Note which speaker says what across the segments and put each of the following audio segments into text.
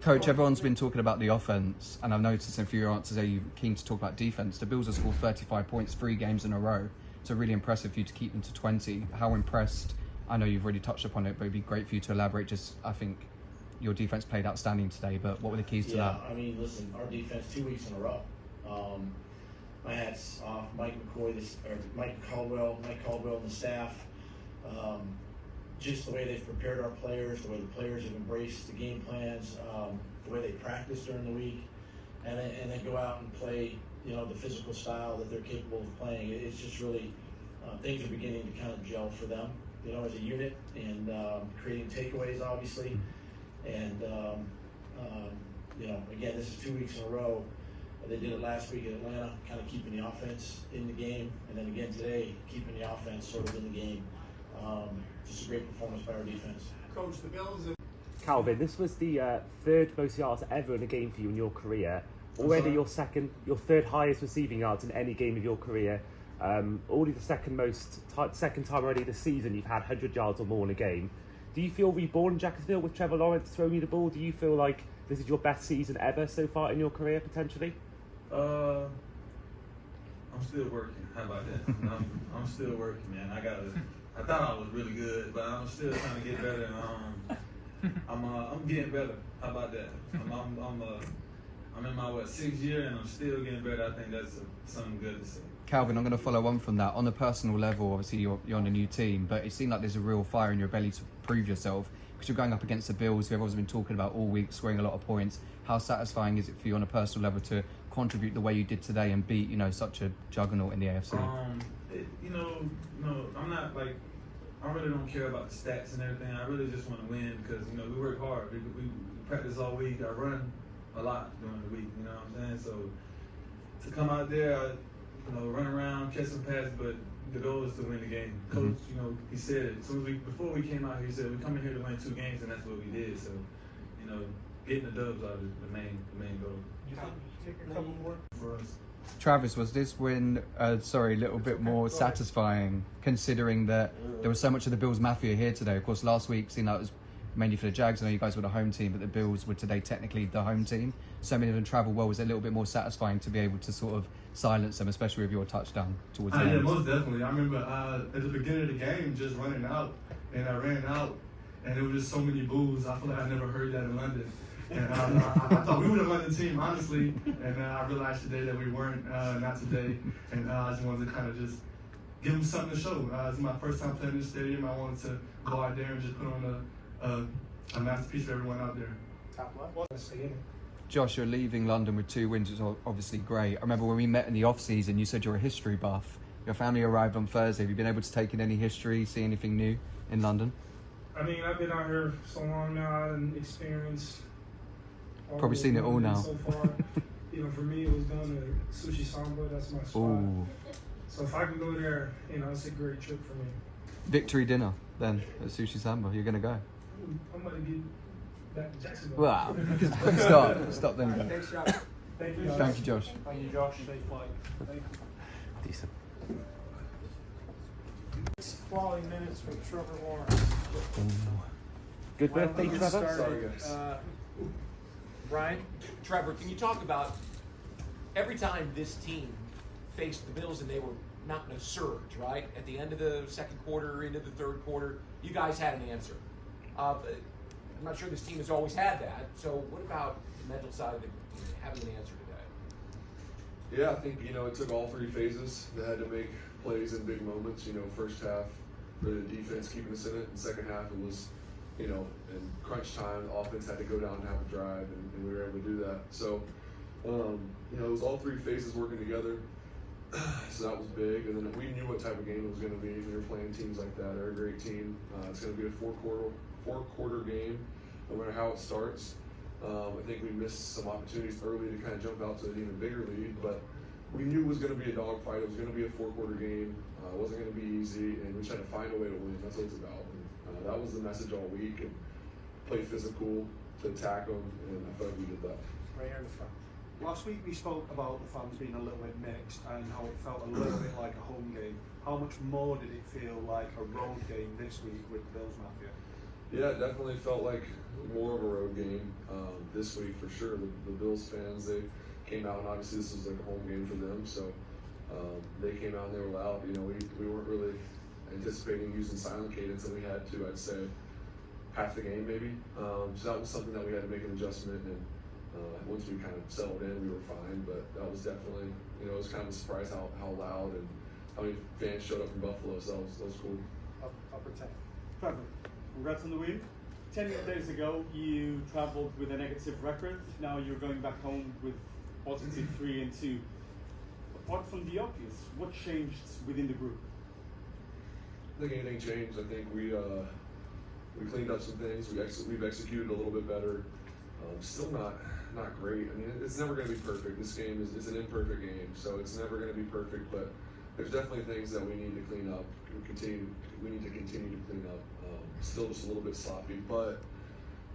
Speaker 1: Coach, everyone's been talking about the offense, and I've noticed in a few of your answers there you're keen to talk about defense. The Bills have scored 35 points 3 games in a row, so really impressive for you to keep them to 20. How impressed? I know you've already touched upon it, but it'd be great for you to elaborate. Just, I think your defense played outstanding today, but what were the keys to that?
Speaker 2: I mean, listen, our defense 2 weeks in a row. My hat's off Mike Caldwell and the staff. Just the way they've prepared our players, the way the players have embraced the game plans, the way they practice during the week, and then go out and play, the physical style that they're capable of playing. It's just really, things are beginning to kind of gel for them, as a unit, and creating takeaways, obviously. And, again, this is 2 weeks in a row. They did it last week in Atlanta, kind of keeping the offense in the game, and then again today, keeping the offense sort of in the game. Just a great performance by our defense.
Speaker 3: Coach, the Bills.
Speaker 4: Calvin, this was the third most yards ever in a game for you in your career. Already your third highest receiving yards in any game of your career. Already the second time already this season you've had 100 yards or more in a game. Do you feel reborn in Jacksonville with Trevor Lawrence throwing you the ball? Do you feel like this is your best season ever so far in your career, potentially?
Speaker 5: I'm still working. How about that? I'm still working, man. I thought I was really good, but I'm still trying to get better. I'm getting better. How about that? I'm in my 6th year and I'm still getting better. I think that's something good to say.
Speaker 1: Calvin, I'm going to follow on from that. On a personal level, obviously you're on a new team, but it seemed like there's a real fire in your belly to prove yourself because you're going up against the Bills, who everyone's been talking about all week, scoring a lot of points. How satisfying is it for you on a personal level to contribute the way you did today and beat, such a juggernaut in the AFC?
Speaker 5: I'm not like, I really don't care about the stats and everything. I really just want to win because, we work hard. We practice all week. I run a lot during the week, you know what I'm saying? So to come out there, run around, catch some passes, but the goal is to win the game. Coach, he said it. Before we came out here, he said, we're coming here to win 2 games, and that's what we did. So, getting the dubs are the main goal.
Speaker 3: You take a couple more
Speaker 5: for us.
Speaker 1: Travis, was this win, a little bit more satisfying, considering that there was so much of the Bills Mafia here today? Of course, last week, it was mainly for the Jags. I know you guys were the home team, but the Bills were today technically the home team. So many of them travel well. Was it a little bit more satisfying to be able to sort of silence them, especially with your touchdown towards the end?
Speaker 6: Yeah, most definitely. I remember at the beginning of the game, just running out, and I ran out, and there were just so many boos. I feel like I never heard that in London. And I thought we were the London team, honestly, and I realized today that we weren't, not today. And I just wanted to kind of just give them something to show. This is my first time playing in this stadium. I wanted to go out there and just put on a masterpiece for everyone out there.
Speaker 3: Top left.
Speaker 1: Josh, you're leaving London with 2 wins, which is obviously great. I remember when we met in the off-season, you said you're a history buff. Your family arrived on Thursday. Have you been able to take in any history, see anything new in London?
Speaker 7: I mean, I've been out here so long now and experienced.
Speaker 1: Probably seen it all now.
Speaker 7: So far, for me, it was going to Sushi Samba. That's my spot.
Speaker 1: Ooh.
Speaker 7: So if I can go there, it's a great trip for me.
Speaker 1: Victory dinner then at Sushi Samba. You're going to go?
Speaker 7: I'm going to get back to Jacksonville.
Speaker 1: Wow. Stop then.
Speaker 3: Thanks, Josh.
Speaker 7: Thank you, Josh.
Speaker 1: Thank you, Josh.
Speaker 3: Thank you, Josh. Safe flight. Thank you.
Speaker 1: Decent.
Speaker 3: Quality minutes for Trevor Lawrence.
Speaker 4: Good birthday, Trevor.
Speaker 3: Sorry, guys. Brian?
Speaker 8: Trevor, can you talk about every time this team faced the Bills and they were mounting a surge, right? At the end of the second quarter, into the third quarter, you guys had an answer. I'm not sure this team has always had that. So what about the mental side of having an answer today?
Speaker 9: Yeah, I think, it took all 3 phases. They had to make plays in big moments. First half, for the defense keeping us in it. And second half, it was, in crunch time, the offense had to go down and have a drive, and we were able to do that. So, it was all 3 phases working together. So that was big. And then we knew what type of game it was going to be. We were playing teams like that. They're a great team. It's going to be a four-quarter game, no matter how it starts. I think we missed some opportunities early to kind of jump out to an even bigger lead, but we knew it was going to be a dogfight. It was going to be a 4-quarter game. It wasn't going to be easy, and we tried to find a way to win. That's what it's about. And, that was the message all week. And play physical, to attack them, and I thought we did that.
Speaker 3: Right here in the front. Last week we spoke about the fans being a little bit mixed and how it felt a little bit like a home game. How much more did it feel like a road game this week with the Bills Mafia?
Speaker 9: Yeah, it definitely felt like more of a road game this week for sure. The Bills fans, they came out, and obviously this was like a home game for them, so they came out and they were loud. You know, we weren't really anticipating using silent cadence, and we had to, I'd say, half the game maybe. So that was something that we had to make an adjustment, and once we kind of settled in, we were fine. But that was definitely, you know, it was kind of a surprise how loud and how many fans showed up from Buffalo. So that was cool.
Speaker 3: Upper 10.
Speaker 10: Trevor, congrats on the win. 10 days ago, you traveled with a negative record. Now you're going back home with positive 3 and 2. Apart from the obvious, what changed within the group?
Speaker 9: I think anything changed. I think we cleaned up some things. We've executed a little bit better. Still not great. I mean, it's never going to be perfect. This game is an imperfect game, so it's never going to be perfect. But there's definitely things that we need to clean up. We need to continue to clean up. Still just a little bit sloppy, but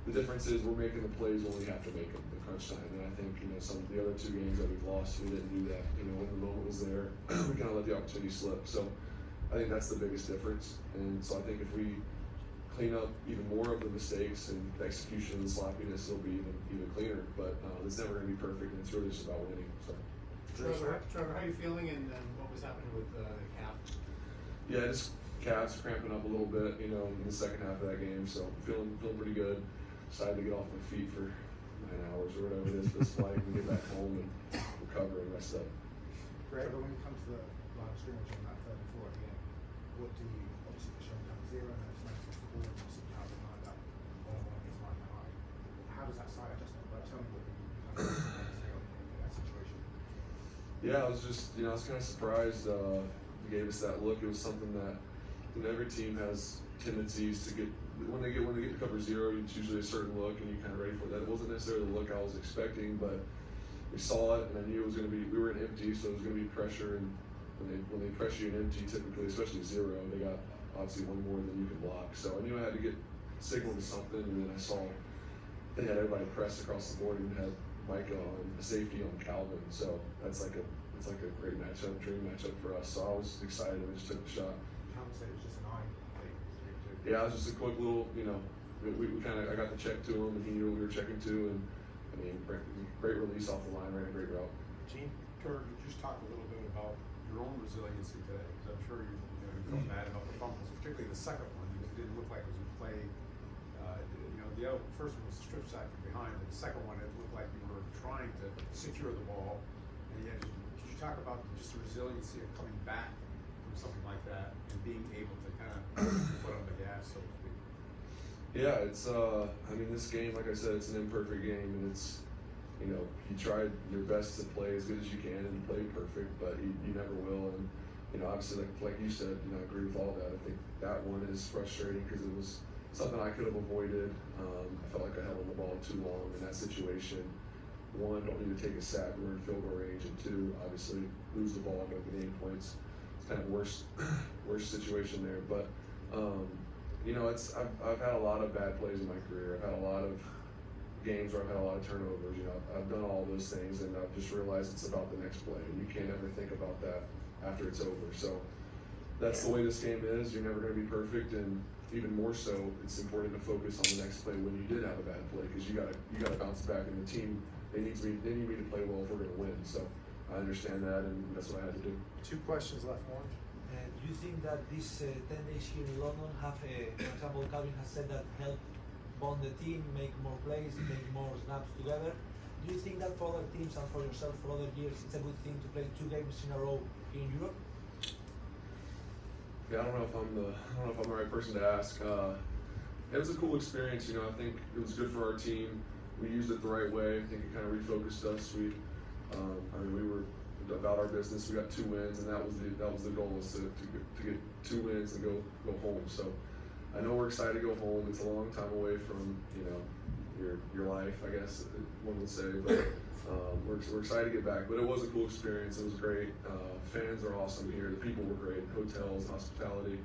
Speaker 9: the difference is we're making the plays when we have to make them in crunch time. And I think, you know, some of the other 2 games that we've lost, we didn't do that. You know, when the moment was there, we kind of let the opportunity slip. So I think that's the biggest difference. And so I think if we clean up even more of the mistakes and the execution and the sloppiness, it'll be even cleaner. But it's never going to be perfect, and it's really just about winning. So.
Speaker 11: Trevor, how are you feeling, and what was happening with the calf?
Speaker 9: Yeah, just calves cramping up a little bit, you know, in the second half of that game. So feeling pretty good. Decided to get off my feet for 9 hours or whatever it is this flight and get back home and recover and rest up.
Speaker 11: Trevor, when it comes to the line of scrimmage on that 3rd and 4th game, what do you obviously the showing down 0 and then it's nice to score and you see how behind that on against Mike high. How does that side adjustment work? Tell me what you in that situation.
Speaker 9: Yeah, I was just, you know, I was kind of surprised. He gave us that look. It was something that, you know, every team has tendencies to get when they get to cover 0. It's usually a certain look, and you're kind of ready for that. It wasn't necessarily the look I was expecting, but we saw it, and I knew it was going to be. We were in empty, so it was going to be pressure. And when they pressure you in empty, typically, especially 0, they got obviously one more than you can block. So I knew I had to get signal to something, and then I saw they had everybody pressed across the board, and had Micah on the safety on Calvin. So it's like a great matchup, dream matchup for us. So I was excited. I just took the shot.
Speaker 11: Calvin said it was just an eye thing.
Speaker 9: Yeah, it was just a quick little, you know, I got the check to him, and he knew what we were checking to, and I mean, great release off the line, ran a great route.
Speaker 11: Gene?
Speaker 12: Trevor, could you just talk a little bit about your own resiliency today? Because I'm sure you felt bad about the fumbles, particularly the second one, because it didn't look like it was a play. You know, the first one was a strip sack from behind, but the second one, it looked like you were trying to secure the ball. And yet, could you talk about just the resiliency of coming back from something like that and being able to kind of put your foot on the gas, so to speak?
Speaker 9: Yeah, it's I mean, this game, like I said, it's an imperfect game, and it's, you know, you tried your best to play as good as you can and play perfect, but you never will. And you know, obviously, like you said, you know, I agree with all that. I think that one is frustrating because it was something I could have avoided. I felt like I held on the ball too long in that situation. 1, don't need to take a sack, we're in field goal range, and 2, obviously lose the ball, don't get any points. It's kind of worst situation there. But you know, I've had a lot of bad plays in my career. I've had a lot of games where I've had a lot of turnovers. You know, I've done all those things, and I've just realized it's about the next play, and you can't ever think about that after it's over. So that's the way this game is. You're never going to be perfect, and even more so, it's important to focus on the next play when you did have a bad play, because you gotta bounce back, and the team they need me to play well if we're going to win. So I understand that, and that's what I had to do.
Speaker 11: 2 questions left, Orange.
Speaker 13: And do you think that these 10 days here in London have, for example, Calvin has said that help bond the team, make more plays, make more snaps together. Do you think that for other teams and for yourself for other years, it's a good thing to play 2 games in a row here in Europe?
Speaker 9: Yeah, I don't know if I'm the right person to ask. It was a cool experience. You know, I think it was good for our team. We used it the right way. I think it kind of refocused us. We were about our business. We got 2 wins, and that was the goal, was to get 2 wins and go home. So I know we're excited to go home. It's a long time away from, you know, your life, I guess one would say. But we're excited to get back. But it was a cool experience. It was great. Fans are awesome here. The people were great. Hotels, hospitality.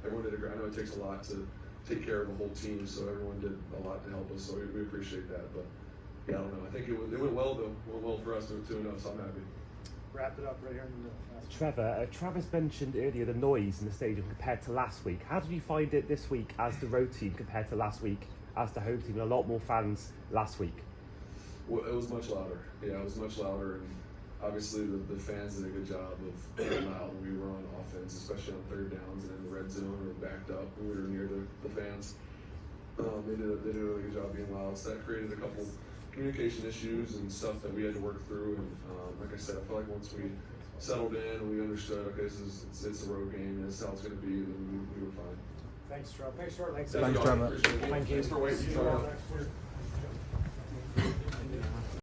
Speaker 9: Everyone did I know it takes a lot to take care of a whole team, so everyone did a lot to help us. So we appreciate that. But yeah, I don't know. I think it went well though. It went well for us to 2-0, so I'm happy.
Speaker 3: wrap it up right here in the last
Speaker 4: Trevor, Travis mentioned earlier the noise in the stadium compared to last week. How did you find it this week as the road team compared to last week as the home team? A lot more fans last week.
Speaker 9: Well, it was much louder. Yeah, it was much louder, and obviously the fans did a good job of being loud when we were on offense, especially on third downs and in the red zone or backed up when we were near the fans. They did a really good job being loud, so that created a couple communication issues and stuff that we had to work through. And like I said, I feel like once we settled in and we understood, okay, it's a road game, and this is how it's going to be, then we were fine.
Speaker 3: Thanks, Trevor. Thanks, Trevor.
Speaker 1: Thanks, Trevor.
Speaker 9: Thank you. Thanks for waiting.